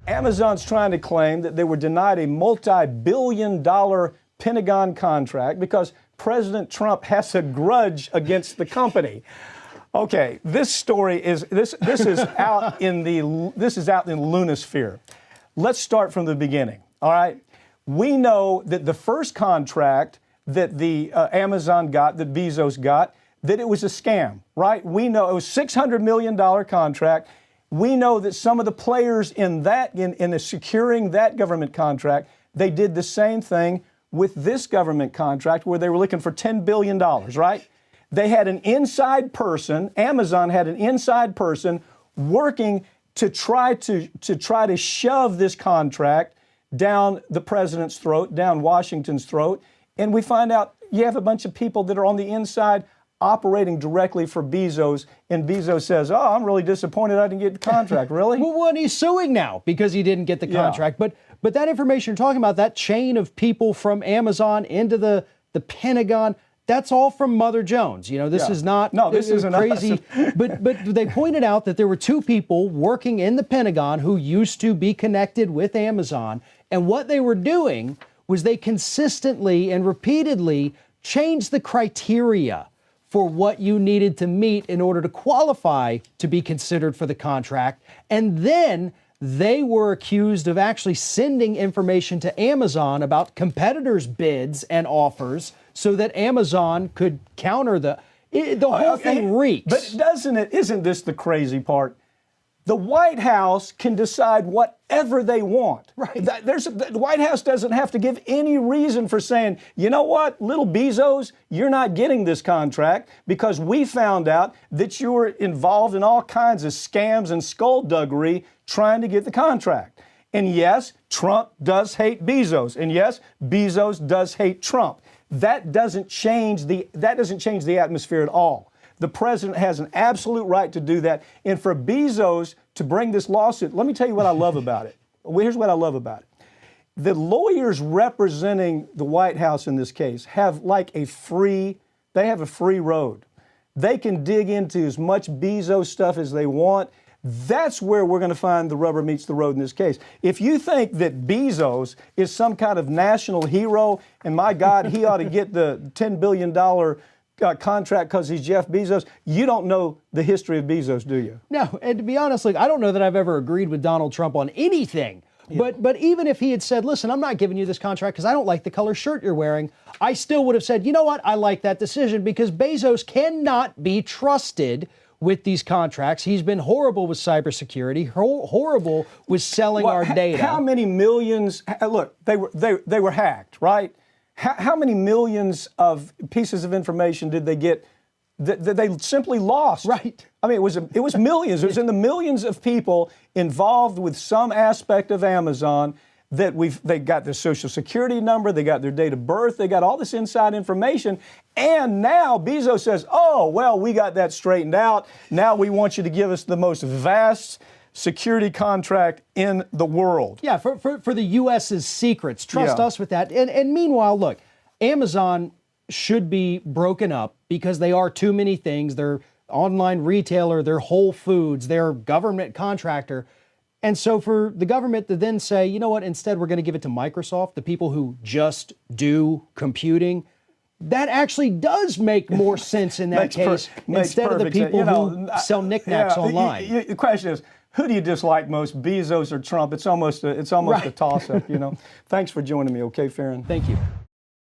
Amazon's trying to claim that they were denied a multi-billion-dollar Pentagon contract because President Trump has a grudge against the company. Okay, this story is this is out in the Lunosphere. Let's start from the beginning. All right, we know that the first contract that the Amazon got, that Bezos got, that it was a scam. Right? We know it was $600 million contract. We know that some of the players in securing that government contract, they did the same thing with this government contract where they were looking for $10 billion, right? They had an inside person, Amazon had an inside person working to try to shove this contract down the president's throat, down Washington's throat. And we find out you have a bunch of people that are on the inside operating directly for Bezos, and Bezos says, "Oh, I'm really disappointed I didn't get the contract." Really? Well, and he's suing now because he didn't get the contract. Yeah. But that information you're talking about, that chain of people from Amazon into the Pentagon, that's all from Mother Jones. You know, this is not this isn't crazy. But they pointed out that there were two people working in the Pentagon who used to be connected with Amazon, and what they were doing was they consistently and repeatedly changed the criteria for what you needed to meet in order to qualify to be considered for the contract. And then they were accused of actually sending information to Amazon about competitors' bids and offers so that Amazon could counter the whole thing reeks. But isn't this the crazy part? The White House can decide whatever they want. Right. The White House doesn't have to give any reason for saying, you know what, little Bezos, you're not getting this contract because we found out that you were involved in all kinds of scams and skullduggery trying to get the contract. And yes, Trump does hate Bezos. And yes, Bezos does hate Trump. That doesn't change the atmosphere at all. The president has an absolute right to do that. And for Bezos to bring this lawsuit, let me tell you what I love about it. Here's what I love about it. The lawyers representing the White House in this case have a free road. They can dig into as much Bezos stuff as they want. That's where we're going to find the rubber meets the road in this case. If you think that Bezos is some kind of national hero, and my God, he ought to get the $10 billion contract because he's Jeff Bezos, you don't know the history of Bezos, do you? No, and to be honest, I don't know that I've ever agreed with Donald Trump on anything. Yeah. But even if he had said, listen, I'm not giving you this contract because I don't like the color shirt you're wearing, I still would have said, you know what, I like that decision because Bezos cannot be trusted with these contracts. He's been horrible with cybersecurity, horrible with selling our data. How many millions, look, they were hacked, right? How many millions of pieces of information did they get that they simply lost? Right. I mean, it was millions. It was in the millions of people involved with some aspect of Amazon that they got their social security number, they got their date of birth, they got all this inside information. And now Bezos says, oh, well, we got that straightened out. Now we want you to give us the most vast security contract in the world. Yeah, for the U.S.'s secrets. Trust us with that. And meanwhile, look, Amazon should be broken up because they are too many things. They're online retailer, they're Whole Foods, they're government contractor. And so for the government to then say, you know what, instead we're going to give it to Microsoft, the people who just do computing, that actually does make more sense in that case instead of the people who sell knickknacks online. The question is, who do you dislike most, Bezos or Trump? It's almost a toss-up, you know. Thanks for joining me, okay, Farron? Thank you.